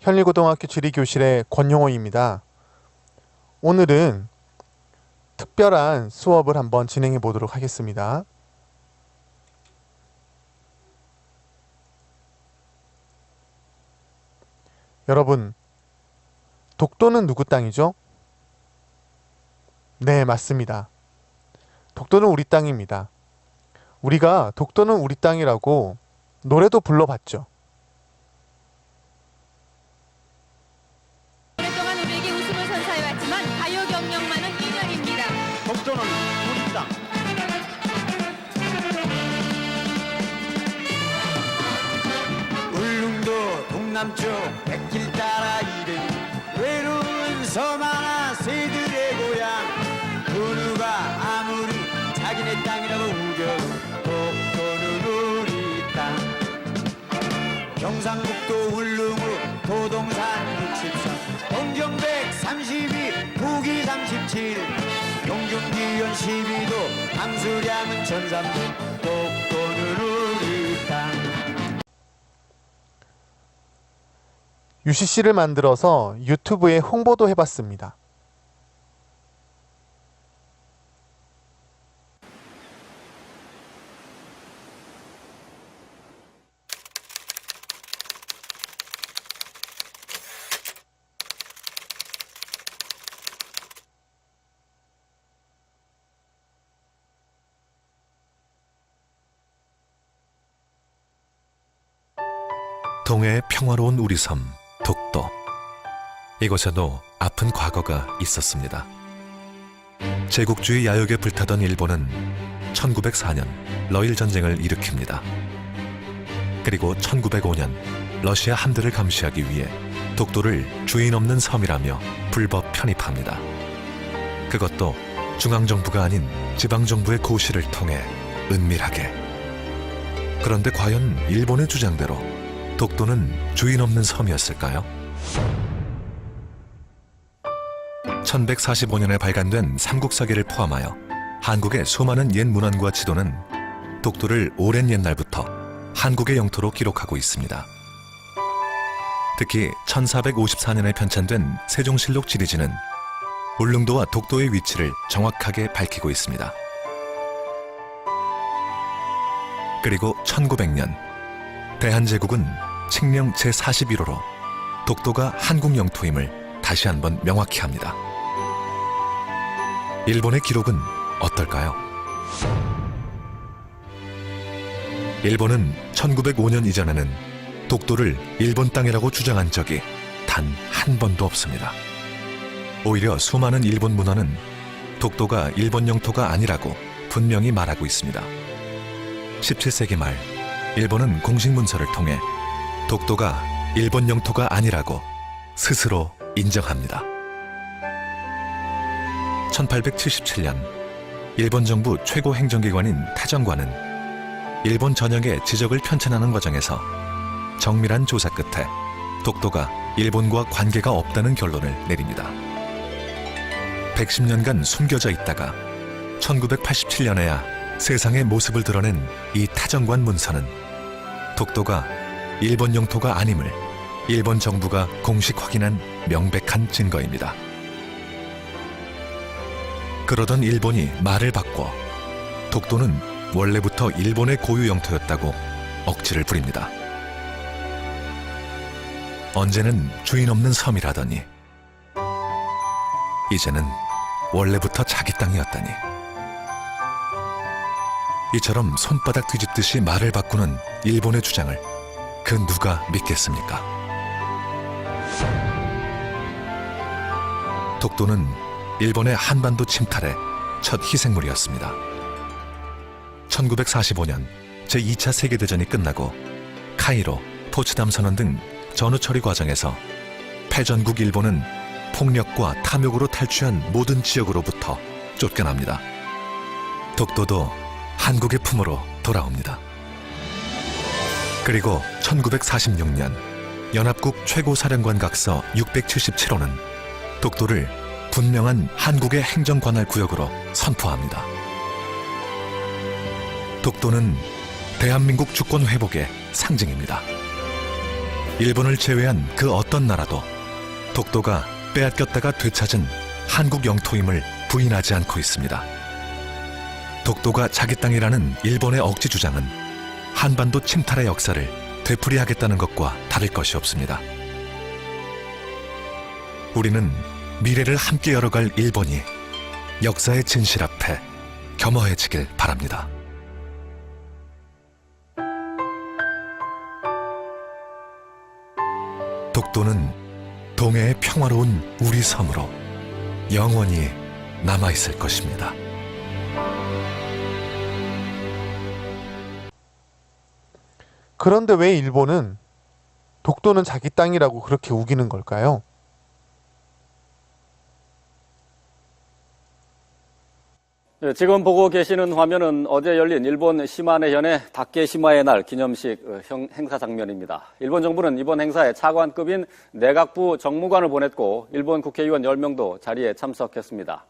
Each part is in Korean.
현리고등학교 지리교실의 권용호입니다. 오늘은 특별한 수업을 한번 진행해 보도록 하겠습니다. 여러분, 독도는 누구 땅이죠? 네, 맞습니다. 독도는 우리 땅입니다. 우리가 독도는 우리 땅이라고 노래도 불러봤죠. 오랫동안 우리에게 웃음을 선사해왔지만 가요 경력만은 2년입니다. 독도는 우리 땅. 울릉도 동남쪽 백길 따라 이른 외로운 섬 하나 새들의 고향. 그 누가 아무리 자기네 땅이라고 우겨도 독도는 우리 땅. 경상북도 울릉읍 도동산 63 동경 132 북위 37 용경기현 12도 강수량은 1300 독도는 우리 땅. UCC를 만들어서 유튜브에 홍보도 해봤습니다. 동해의 평화로운 우리 섬 독도. 이곳에도 아픈 과거가 있었습니다. 제국주의 야욕에 불타던 일본은 1904년 러일 전쟁을 일으킵니다. 그리고 1905년 러시아 함대를 감시하기 위해 독도를 주인 없는 섬이라며 불법 편입합니다. 그것도 중앙정부가 아닌 지방정부의 고시를 통해 은밀하게. 그런데 과연 일본의 주장대로 독도는 주인 없는 섬이었을까요? 1145년에 발간된 삼국사기를 포함하여 한국의 수많은 옛 문헌과 지도는 독도를 오랜 옛날부터 한국의 영토로 기록하고 있습니다. 특히 1454년에 편찬된 세종실록 지리지는 울릉도와 독도의 위치를 정확하게 밝히고 있습니다. 그리고 1900년 대한제국은 칙령 제41호로 독도가 한국 영토임을 다시 한번 명확히 합니다. 일본의 기록은 어떨까요? 일본은 1905년 이전에는 독도를 일본 땅이라고 주장한 적이 단 한 번도 없습니다. 오히려 수많은 일본 문헌은 독도가 일본 영토가 아니라고 분명히 말하고 있습니다. 17세기 말 일본은 공식 문서를 통해 독도가 일본 영토가 아니라고 스스로 인정합니다. 1877년 일본 정부 최고 행정기관인 타정관은 일본 전역의 지적을 편찬하는 과정에서 정밀한 조사 끝에 독도가 일본과 관계가 없다는 결론을 내립니다. 110년간 숨겨져 있다가 1987년에야 세상의 모습을 드러낸 이 타정관 문서는 독도가 일본 영토가 아님을 일본 정부가 공식 확인한 명백한 증거입니다. 그러던 일본이 말을 바꿔 독도는 원래부터 일본의 고유 영토였다고 억지를 부립니다. 언제는 주인 없는 섬이라더니 이제는 원래부터 자기 땅이었다니. 이처럼 손바닥 뒤집듯이 말을 바꾸는 일본의 주장을 그 누가 믿겠습니까? 독도는 일본의 한반도 침탈의 첫 희생물이었습니다. 1945년 제2차 세계대전이 끝나고 카이로, 포츠담 선언 등 전후 처리 과정에서 패전국 일본은 폭력과 탐욕으로 탈취한 모든 지역으로부터 쫓겨납니다. 독도도 한국의 품으로 돌아옵니다. 그리고 1946년 연합국 최고사령관 각서 677호는 독도를 분명한 한국의 행정관할 구역으로 선포합니다. 독도는 대한민국 주권 회복의 상징입니다. 일본을 제외한 그 어떤 나라도 독도가 빼앗겼다가 되찾은 한국 영토임을 부인하지 않고 있습니다. 독도가 자기 땅이라는 일본의 억지 주장은 한반도 침탈의 역사를 되풀이하겠다는 것과 다를 것이 없습니다. 우리는 미래를 함께 열어갈 일본이 역사의 진실 앞에 겸허해지길 바랍니다. 독도는 동해의 평화로운 우리 섬으로 영원히 남아있을 것입니다. 그런데 왜 일본은 독도는 자기 땅이라고 그렇게 우기는 걸까요? 네, 지금 보고 계시는 화면은 어제 열린 일본 시마네현의 다케시마의 날 기념식 행사 장면입니다. 일본 정부는 이번 행사에 차관급인 내각부 정무관을 보냈고 일본 국회의원 10명도 자리에 참석했습니다.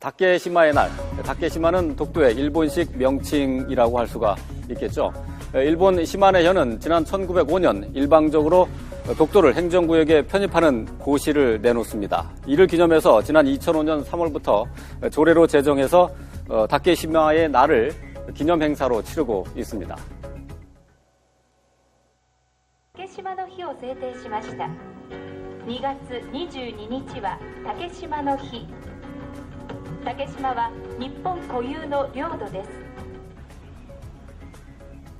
다케시마의 날, 다케시마는 독도의 일본식 명칭이라고 할 수가 있겠죠. 일본 시마네현은 지난 1905년 일방적으로 독도를 행정구역에 편입하는 고시를 내놓습니다. 이를 기념해서 지난 2005년 3월부터 조례로 제정해서 다케시마의 날을 기념 행사로 치르고 있습니다. 竹島の日を制定しました。2月22日は竹島の日。竹島は日本固有の領土です。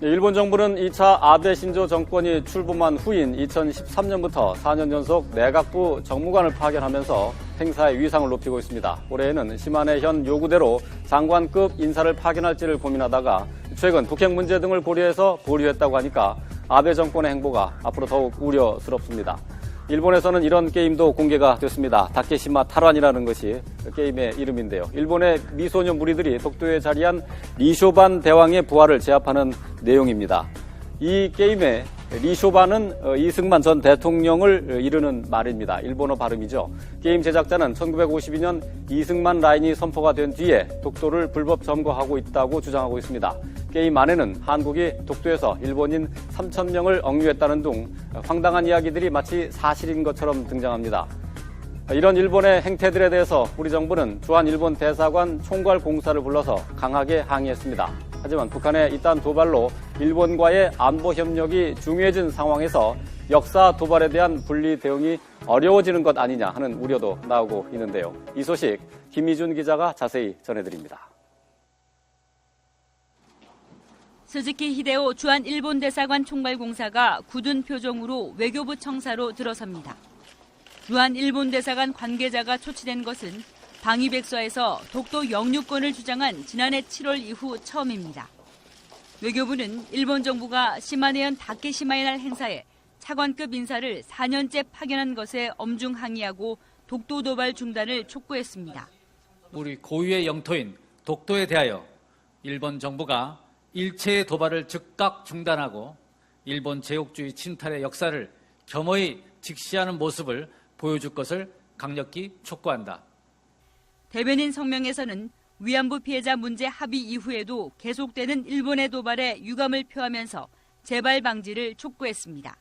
일본 정부는 2차 아베 신조 정권이 출범한 후인 2013년부터 4년 연속 내각부 정무관을 파견하면서 행사의 위상을 높이고 있습니다. 올해에는 시마네현 요구대로 장관급 인사를 파견할지를 고민하다가 최근 북핵 문제 등을 고려해서 보류했다고 하니까 아베 정권의 행보가 앞으로 더욱 우려스럽습니다. 일본에서는 이런 게임도 공개가 됐습니다. 다케시마 탈환이라는 것이 게임의 이름인데요. 일본의 미소녀 무리들이 독도에 자리한 리쇼반 대왕의 부활을 제압하는 내용입니다. 이 게임의 리쇼반은 이승만 전 대통령을 이르는 말입니다. 일본어 발음이죠. 게임 제작자는 1952년 이승만 라인이 선포가 된 뒤에 독도를 불법 점거하고 있다고 주장하고 있습니다. 게임 안에는 한국이 독도에서 일본인 3,000명을 억류했다는 등 황당한 이야기들이 마치 사실인 것처럼 등장합니다. 이런 일본의 행태들에 대해서 우리 정부는 주한 일본 대사관 총괄 공사를 불러서 강하게 항의했습니다. 하지만 북한의 이딴 도발로 일본과의 안보 협력이 중요해진 상황에서 역사 도발에 대한 분리 대응이 어려워지는 것 아니냐 하는 우려도 나오고 있는데요. 이 소식 김희준 기자가 자세히 전해드립니다. 스즈키 히데오 주한 일본 대사관 총괄공사가 굳은 표정으로 외교부 청사로 들어섭니다. 주한 일본 대사관 관계자가 초치된 것은 방위백서에서 독도 영유권을 주장한 지난해 7월 이후 처음입니다. 외교부는 일본 정부가 시마네현 다케시마의 날 행사에 차관급 인사를 4년째 파견한 것에 엄중 항의하고 독도 도발 중단을 촉구했습니다. 우리 고유의 영토인 독도에 대하여 일본 정부가 일체의 도발을 즉각 중단하고 일본 제국주의 침탈의 역사를 겸허히 직시하는 모습을 보여줄 것을 강력히 촉구한다. 대변인 성명에서는 위안부 피해자 문제 합의 이후에도 계속되는 일본의 도발에 유감을 표하면서 재발 방지를 촉구했습니다.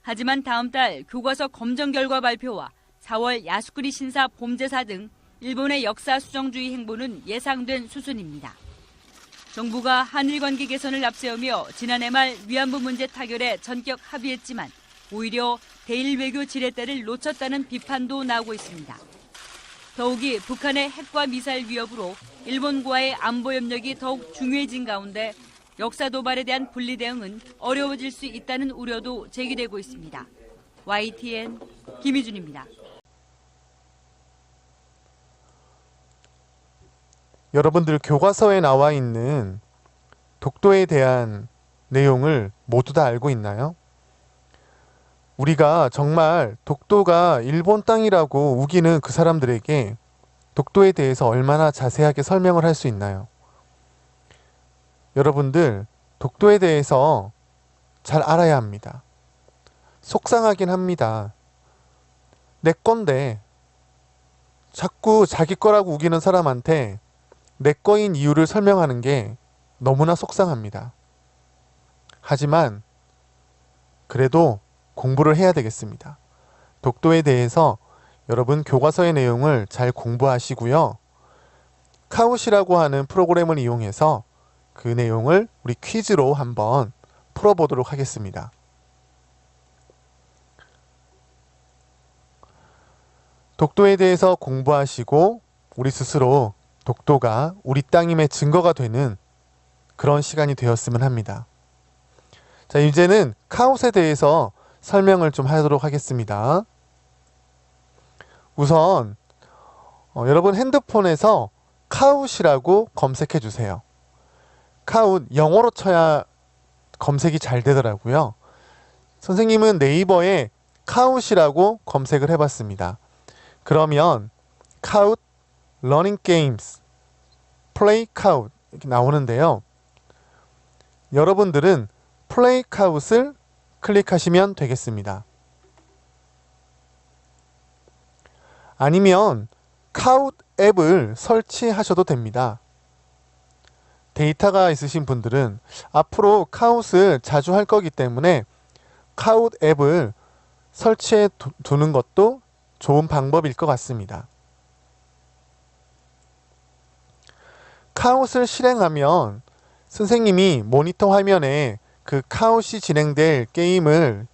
하지만 다음 달 교과서 검정 결과 발표와 4월 야스쿠니 신사 봄제사 등 일본의 역사 수정주의 행보는 예상된 수준입니다. 정부가 한일 관계 개선을 앞세우며 지난해 말 위안부 문제 타결에 전격 합의했지만 오히려 대일 외교 지렛대를 놓쳤다는 비판도 나오고 있습니다. 더욱이 북한의 핵과 미사일 위협으로 일본과의 안보 협력이 더욱 중요해진 가운데 역사 도발에 대한 분리 대응은 어려워질 수 있다는 우려도 제기되고 있습니다. YTN 김희준입니다. 여러분들 교과서에 나와 있는 독도에 대한 내용을 모두 다 알고 있나요? 우리가 정말 독도가 일본 땅이라고 우기는 그 사람들에게 독도에 대해서 얼마나 자세하게 설명을 할 수 있나요? 여러분들 독도에 대해서 잘 알아야 합니다. 속상하긴 합니다. 내 건데 자꾸 자기 거라고 우기는 사람한테 내 거인 이유를 설명하는 게 너무나 속상합니다. 하지만 그래도 공부를 해야 되겠습니다. 독도에 대해서 여러분 교과서의 내용을 잘 공부하시고요. 카웃이라고 하는 프로그램을 이용해서 그 내용을 우리 퀴즈로 한번 풀어보도록 하겠습니다. 독도에 대해서 공부하시고 우리 스스로 독도가 우리 땅임의 증거가 되는 그런 시간이 되었으면 합니다. 자, 이제는 카웃에 대해서 설명을 좀 하도록 하겠습니다. 우선 여러분 핸드폰에서 카웃이라고 검색해 주세요. 카웃 영어로 쳐야 검색이 잘 되더라고요. 선생님은 네이버에 카웃이라고 검색을 해봤습니다. 그러면 카웃 러닝 게임스 플레이 카웃 이렇게 나오는데요. 여러분들은 플레이 카웃을 클릭하시면 되겠습니다. 아니면 카웃 앱을 설치하셔도 됩니다. 데이터가 있으신 분들은 앞으로 카웃을 자주 할 거기 때문에 카웃 앱을 설치해 두는 것도 좋은 방법일 것 같습니다. 카웃을 실행하면 선생님이 모니터 화면에 그 카웃이 진행될 게임을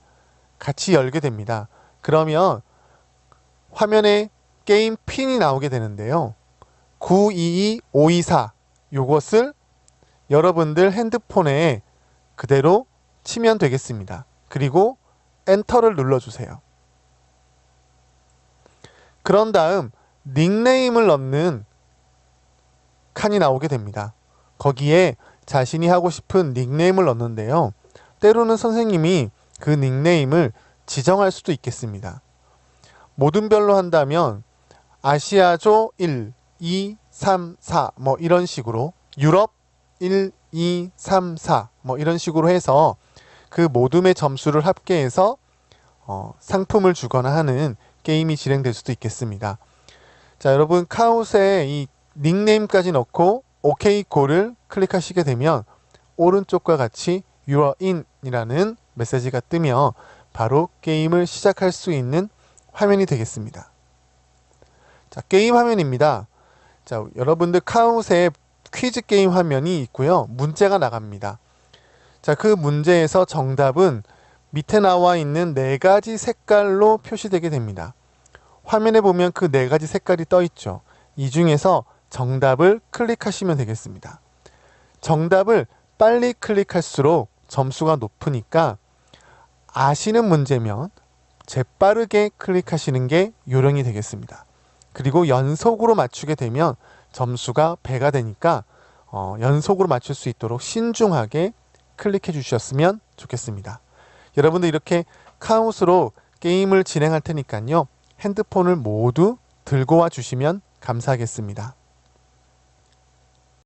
같이 열게 됩니다. 그러면 화면에 게임 핀이 나오게 되는데요. 922524 요것을 여러분들 핸드폰에 그대로 치면 되겠습니다. 그리고 엔터를 눌러주세요. 그런 다음 닉네임을 넣는 칸이 나오게 됩니다. 거기에 자신이 하고 싶은 닉네임을 넣는데요. 때로는 선생님이 그 닉네임을 지정할 수도 있겠습니다. 모든 별로 한다면 아시아조 1, 2, 3, 4 뭐 이런 식으로 유럽 1, 2, 3, 4 뭐 이런 식으로 해서 그 모둠의 점수를 합계해서 상품을 주거나 하는 게임이 진행될 수도 있겠습니다. 자, 여러분 카웃에 이 닉네임까지 넣고 OK 고를 클릭하시게 되면 오른쪽과 같이 You are in 이라는 메시지가 뜨며 바로 게임을 시작할 수 있는 화면이 되겠습니다. 자, 게임 화면입니다. 자, 여러분들 카웃에 퀴즈 게임 화면이 있고요. 문제가 나갑니다. 자, 그 문제에서 정답은 밑에 나와 있는 4가지 색깔로 표시되게 됩니다. 화면에 보면 그 4가지 색깔이 떠 있죠. 이 중에서 정답을 클릭하시면 되겠습니다. 정답을 빨리 클릭할수록 점수가 높으니까 아시는 문제면 재빠르게 클릭하시는 게 요령이 되겠습니다. 그리고 연속으로 맞추게 되면 점수가 배가 되니까 연속으로 맞출 수 있도록 신중하게 클릭해 주셨으면 좋겠습니다. 여러분들 이렇게 카웃으로 게임을 진행할 테니까요. 핸드폰을 모두 들고 와 주시면 감사하겠습니다.